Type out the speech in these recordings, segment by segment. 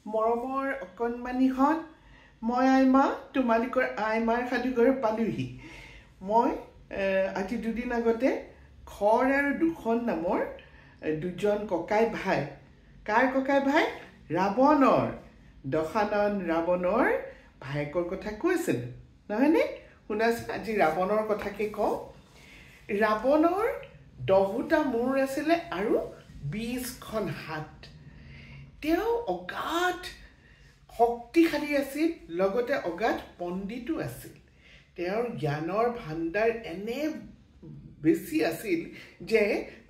মৰমৰ অকণমানিহঁত, মই আইমা তোমালোকৰ আইমাৰ সাধুঘৰ পালোহি। মই আজি দুদিন আগতে খৰ আৰু দুখন নামৰ দুজন ককাই ভাই। কাৰ ককাই ভাই? ৰাৱণৰ, দশানন ৰাৱণৰ ভায়েকৰ কথা কৈছিল, নহয়নে? শুনাচোন, আজি ৰাৱণৰ কথাকে কওঁ। ৰাৱণৰ 10টা মূৰ আছিলে আৰু 20খন হাত। তেওঁ অগাধ শক্তিশালী আছিল, লগতে অগাধ পণ্ডিতো আছিল। তেওঁৰ জ্ঞানৰ ভাণ্ডাৰ এনে বেছি আছিল যে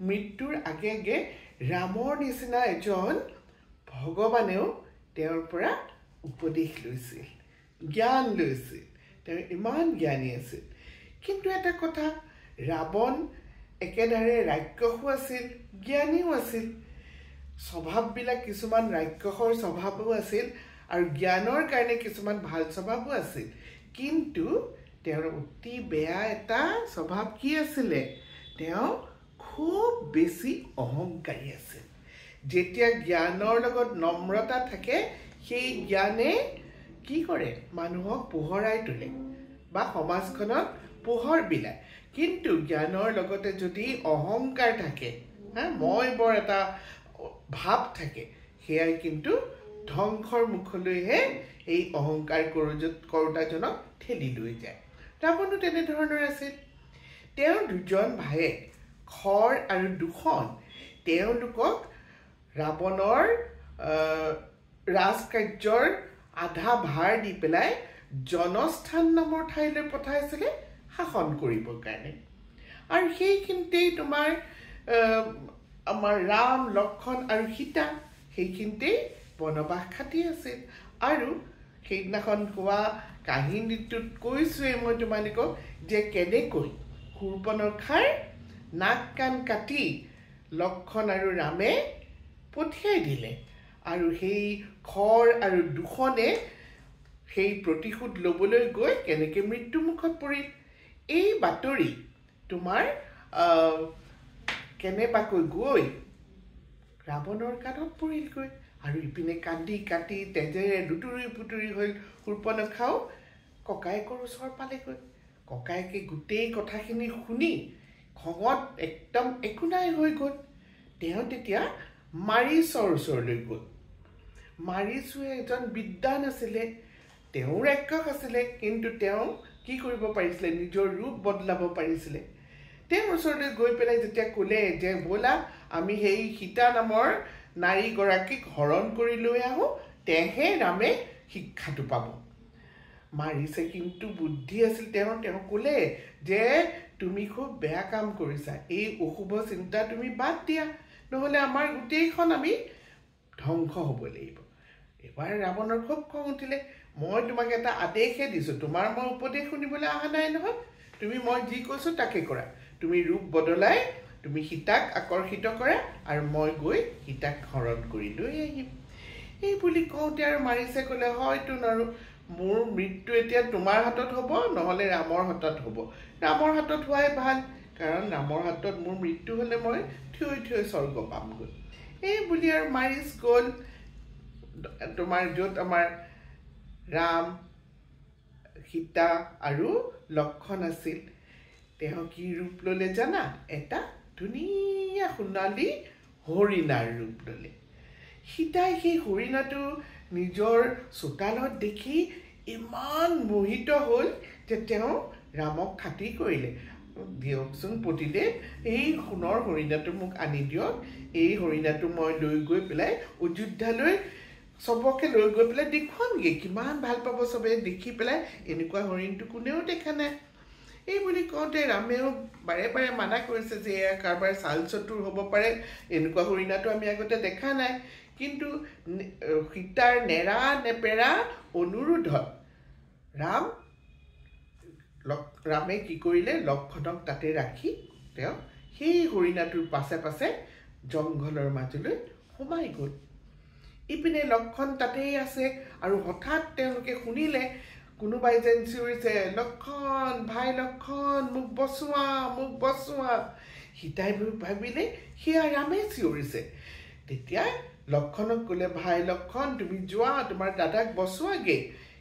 মৃত্যুৰ আগে আগে ৰামৰ নিচিনা এজন ভগৱানেও তেওঁৰ পৰা উপদেশ লৈছিল, জ্ঞান লৈছিল। তেওঁ ইমান জ্ঞানী আছিল। কিন্তু এটা কথা, ৰাৱণ একেদৰে ৰাক্ষসো আছিল, জ্ঞানীও আছিল। স্বভাৱবিলাক কিছুমান ৰাক্ষসৰ স্বভাৱো আছিল আৰু জ্ঞানৰ কাৰণে কিছুমান ভাল স্বভাৱো আছিল। কিন্তু তেওঁৰ অতি বেয়া এটা স্বভাৱ কি আছিলে? তেওঁ খুব বেছি অহংকাৰী আছিল। যেতিয়া জ্ঞানৰ লগত নম্ৰতা থাকে, সেই জ্ঞানে কি কৰে? মানুহক পোহৰাই তোলে বা সমাজখনত পোহৰ বিলায়। কিন্তু জ্ঞানৰ লগতে যদি অহংকাৰ থাকে, মই বৰ এটা ভাৱ থাকে, সেয়াই কিন্তু ধ্বংসৰ মুখলৈহে এই অহংকাৰ কৰোতাজনক ঠেলি লৈ যায়। ৰাৱণো তেনেধৰণৰ আছিল। তেওঁৰ দুজন ভায়েক খৰ আৰু দুখন, তেওঁলোকক ৰাৱণৰ ৰাজকাৰ্যৰ আধা ভাৰ দি পেলাই জনস্থান নামৰ ঠাইলৈ পঠাইছিলে শাসন কৰিবৰ কাৰণে। আৰু সেইখিনিতেই আমাৰ ৰাম, লক্ষ্মণ আৰু সীতা সেইখিনিতেই বনবাস খাটি আছিল। আৰু সেইদিনাখন কোৱা কাহিনীটোত কৈছোঁৱেই মই তোমালোকক যে কেনেকৈ শূৰ্পণখাৰ নাক কাণ কাটি লক্ষ্মণ আৰু ৰামে পঠিয়াই দিলে। আৰু সেই খৰ আৰু দুখনে সেই প্ৰতিশোধ ল'বলৈ গৈ কেনেকৈ মৃত্যুমুখত পৰিল। এই বাতৰি তোমাৰ কেনেবাকৈ গৈ ৰাৱণৰ কাণত পৰিলগৈ। আৰু ইপিনে কান্দি কাটি তেজেৰে লুতুৰি পুতুৰি হৈ শূৰ্পণখাও ককায়েকৰ ওচৰ পালেগৈ। ককায়েকে গোটেই কথাখিনি শুনি খঙত একদম একোনাই হৈ গ'ল। তেওঁ তেতিয়া মাৰিচৰ ওচৰলৈ গ'ল। মাৰিচোৱে এজন বিদ্বান আছিলে, তেওঁ ৰাক্ষস আছিলে, কিন্তু তেওঁ কি কৰিব পাৰিছিলে? নিজৰ ৰূপ বদলাব পাৰিছিলে। তেওঁৰ ওচৰলৈ গৈ পেলাই যেতিয়া ক'লে যে ব'লা আমি সেই সীতা নামৰ নাৰীগৰাকীক হৰণ কৰি লৈ আহোঁ, তেহে ৰামে শিক্ষাটো পাব। মাৰিছে কিন্তু বুদ্ধি আছিল তেওঁ ক'লে যে তুমি খুব বেয়া কাম কৰিছা, এই অশুভ চিন্তা তুমি বাদ দিয়া, নহ'লে আমাৰ গোটেইখন আমি ধ্বংস হ'ব লাগিব। এবাৰ ৰাৱণৰ খুব খং উঠিলে। মই তোমাক এটা আদেশহে দিছোঁ, তোমাৰ মই উপদেশ শুনিবলৈ অহা নাই নহয়। তুমি মই যি কৈছোঁ তাকে কৰা। তুমি ৰূপ বদলাই তুমি সীতাক আকৰ্ষিত কৰা আৰু মই গৈ সীতাক হৰণ কৰি লৈ আহিম। এই বুলি কওঁতে আৰু মাৰিছে ক'লে, হয়তো নোৱাৰো, মোৰ মৃত্যু এতিয়া তোমাৰ হাতত হ'ব, নহ'লে ৰামৰ হাতত হ'ব। ৰামৰ হাতত হোৱাই ভাল, কাৰণ ৰামৰ হাতত মোৰ মৃত্যু হ'লে মই থিয় থিয় স্বৰ্গ পামগৈ। এই বুলি আৰু মাৰিচ গ'ল তোমাৰ য'ত আমাৰ ৰাম, সীতা আৰু লক্ষ্মণ আছিল। তেওঁ কি ৰূপ ল'লে জানা? এটা ধুনীয়া সোণালী হৰিণাৰ ৰূপ ল'লে। সীতাই সেই হৰিণাটো নিজৰ চোতালত দেখি ইমান মোহিত হ'ল যে তেওঁ ৰামক খাতি কৰিলে, দিয়কচোন পতিদেৱ, এই সোণৰ হৰিণাটো মোক আনি দিয়ক। এই হৰিণাটো মই লৈ গৈ পেলাই অযোধ্যালৈ চবকে লৈ গৈ পেলাই দেখুৱামগৈ, কিমান ভাল পাব চবে দেখি পেলাই, এনেকুৱা হৰিণটো কোনেও দেখা নাই। এই বুলি কওঁতে ৰামেও বাৰে বাৰে মানা কৰিছে যে এয়া কাৰোবাৰ চাল চতুৰ হ'ব পাৰে, এনেকুৱা হৰিণাটো আমি আগতে দেখা নাই। কিন্তু সীতাৰ নেৰা নেপেৰা অনুৰোধত ৰামে কি কৰিলে? লক্ষ্মণক তাতে ৰাখি তেওঁ সেই হৰিণাটোৰ পাছে পাছে জংঘলৰ মাজলৈ সোমাই গ'ল। ইপিনে লক্ষ্মণ তাতেই আছে আৰু হঠাৎ তেওঁলোকে শুনিলে কোনোবাই যেন চিঞৰিছে, লক্ষ্মণ, ভাই লক্ষ্মণ, মোক বচোৱা, মোক বচোৱা। সীতাই ভাবিলে সেয়া ৰামে চিঞৰিছে। তেতিয়া লক্ষণক ক'লে ভাই লক্ষণ তুমি যোৱা তোমাৰ দাদাক বচোৱাগে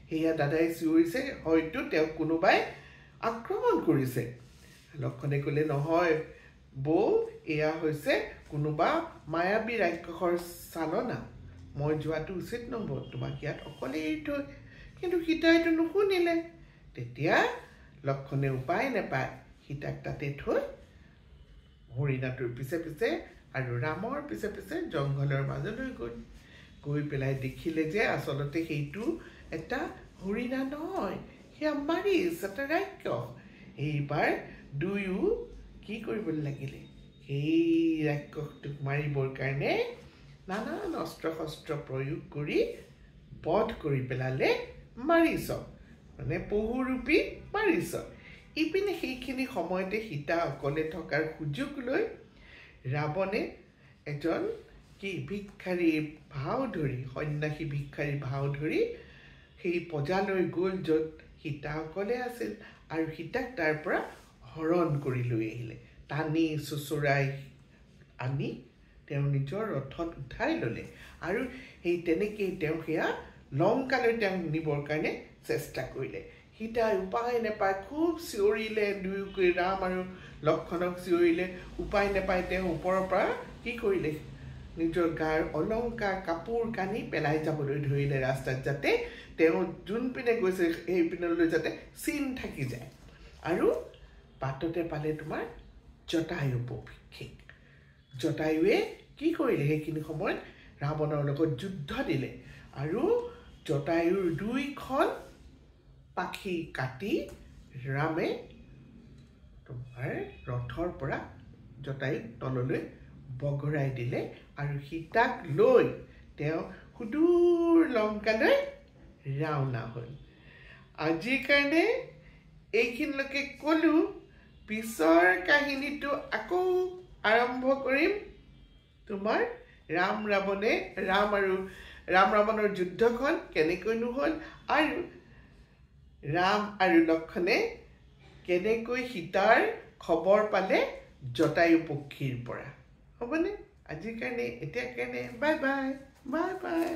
সেয়া দাদাই চিঞৰিছে হয়তো তেওঁক কোনোবাই আক্ৰমণ কৰিছে লক্ষণে ক'লে নহয় বৌ এয়া হৈছে কোনোবা মায়াবী ৰাক্ষসৰ চালনা মই যোৱাটো উচিত নহ'ব তোমাক ইয়াত অকলে এৰি থৈ কিন্তু সীতাইতো নুশুনিলে তেতিয়া লক্ষণে উপায় নাপায় সীতাক তাতে থৈ হৰিণাটোৰ পিছে পিছে আৰু ৰামৰ পিছে পিছে জংঘলৰ মাজলৈ গৈ পেলাই দেখিলে যে আচলতে সেইটো এটা হৰিণা নহয় সেয়া মাৰিছ এটা ৰাক্ষস এইবাৰ দুয়ো কি কৰিবলৈ লাগিলে সেই ৰাক্ষসটোক মাৰিবৰ কাৰণে নানান অস্ত্ৰ শস্ত্ৰ প্ৰয়োগ কৰি বধ কৰি পেলালে মাৰিছক মানে পহুৰূপী মাৰিছক ইপিনে সেইখিনি সময়তে সীতা অকলে থকাৰ সুযোগ লৈ ৰাৱণে এজন কি ভিক্ষাৰী ভাও ধৰি সন্যাসী ভিক্ষাৰী ভাও ধৰি সেই পজালৈ গ'ল য'ত সীতা অকলে আছিল আৰু সীতাক তাৰ পৰা হৰণ কৰি লৈ আহিলে টানি চুচুৰাই আনি তেওঁ নিজৰ ৰথত উঠাই ল'লে আৰু সেই তেনেকেই তেওঁ সেয়া লংকালৈ তেওঁ নিবৰ কাৰণে চেষ্টা কৰিলে সীতাই উপায় নাপায় খুব চিঞৰিলে দুয়োকৈ ৰাম আৰু লক্ষণক চিঞৰিলে উপায় নাপায় তেওঁ ওপৰৰ পৰা কি কৰিলে নিজৰ গাৰ অলংকাৰ কাপোৰ কানি পেলাই যাবলৈ ধৰিলে ৰাস্তাত যাতে তেওঁ যোনপিনে গৈছে সেইপিনলৈ যাতে চিন থাকি যায় আৰু বাটতে পালে তোমাৰ জটায়ু পক্ষীক জটায়ুৱে কি কৰিলে সেইখিনি সময়ত ৰাৱণৰ লগত যুদ্ধ দিলে আৰু জটায়ুৰ দুইখন পাখি কাটি ৰামে তোমাৰ ৰথৰ পৰা জটায়ুক তললৈ বগৰাই দিলে আৰু সীতাক লৈ তেওঁ সুদূৰ লংকালৈ ৰাওনা হ'ল আজিৰ কাৰণে এইখিনিলৈকে ক'লো পিছৰ কাহিনীটো আকৌ আৰম্ভ কৰিম তোমাৰ ৰাম ৰাৱণৰ যুদ্ধখন কেনেকৈনো হ'ল আৰু ৰাম আৰু লক্ষণে কেনেকৈ সীতাৰ খবৰ পালে জটায়ু পক্ষীৰ পৰা হ'বনে আজিৰ কাৰণে এতিয়াৰ কাৰণে বাই বাই বাই বাই